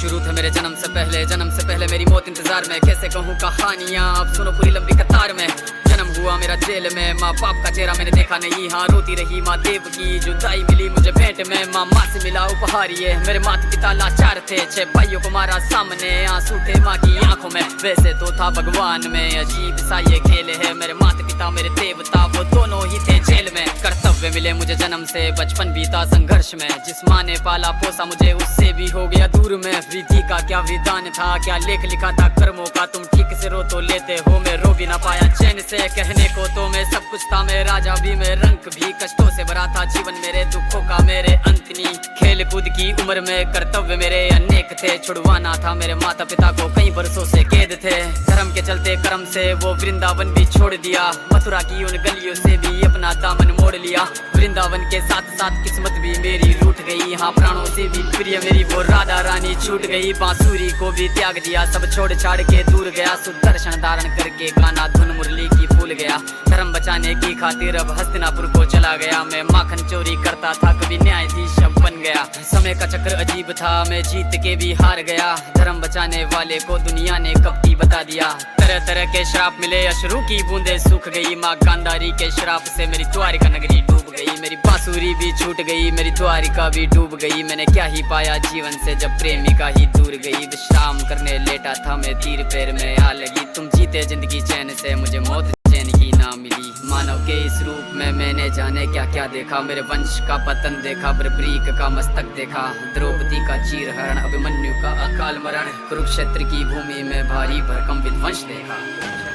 शुरू थे मेरे जन्म से पहले मेरी मौत इंतजार में। कैसे कहूँ कहानियाँ, अब सुनो पूरी लंबी कतार में। जन्म हुआ मेरा जेल में, माँ बाप का चेहरा मैंने देखा नहीं। हाँ रोती रही माँ देव की, जुदाई मिली मुझे भेंट में। माँ से मिला उपहार ये, मेरे माता पिता लाचार थे। 6 भाइयों को मारा सामने, आंसू थे माँ की आंखों में। वैसे तो था भगवान में, अजीब सा ये खेल है। मेरे माता पिता मेरे देवता, वो दोनों ही थे जेल में। कर्तव्य मिले मुझे जन्म से, बचपन बीता संघर्ष में। जिस माँ ने पाला पोसा मुझे, उससे भी हो गया दूर में। विधि का क्या विधान था, क्या लेख लिखा था कर्मों का। तुम ठीक से रो तो लेते हो, मैं रो भी ना पाया चैन से। कहने को तो मैं सब कुछ था, मैं राजा भी, मैं रंग भी। कष्टों से भरा था जीवन मेरे, दुखों का मेरे अंत नहीं। खेल कूद की उम्र में कर्तव्य मेरे अनेक थे। छुड़वाना था मेरे माता पिता को, कई वर्षों से कैद थे। धर्म के चलते कर्म से वो वृंदावन भी छोड़ दिया। मथुरा की उन गलियों से भी अपना दामन मोड़ लिया। वृंदावन के साथ साथ किस्मत भी मेरी रूठ गई। हाँ प्राणों से भी प्रिय मेरी वो राधा रानी छूट गई। बांसुरी को भी त्याग दिया, सब छोड़ छाड़ के दूर गया। सुदर्शन धारण करके गाना धुन मुरली की भूल गया। धर्म बचाने की खातिर अब हस्तिनापुर को चला गया। मैं माखन चोरी करता था, कभी न्यायाधीश अब बन गया। समय का चक्र अजीब था, मैं जीत के भी हार गया। धर्म बचाने वाले को दुनिया ने कपटी बता दिया। तरह तरह के श्राप मिले, अश्रु की बूंदे सूख गई। माँ गांधारी के श्राप से मेरी द्वारिका नगरी डूब गई। मेरी बांसुरी भी छूट गई, मेरी द्वारिका भी डूब गई। मैंने क्या ही पाया जीवन से, जब प्रेमिका ही दूर गई। विश्राम करने लेटा था मैं, तीर पैर में आ लगी। तुम जीते जिंदगी चैन से, मुझे मौत चैन की ना मिली। मानव के इस रूप में मैंने जाने क्या क्या देखा। मेरे वंश का पतन देखा, बर्बरीक का मस्तक देखा। द्रौपदी का चीरहरण, अभिमन्यु का अकाल मरण। कुरुक्षेत्र की भूमि में भारी भरकम विध्वंस देखा।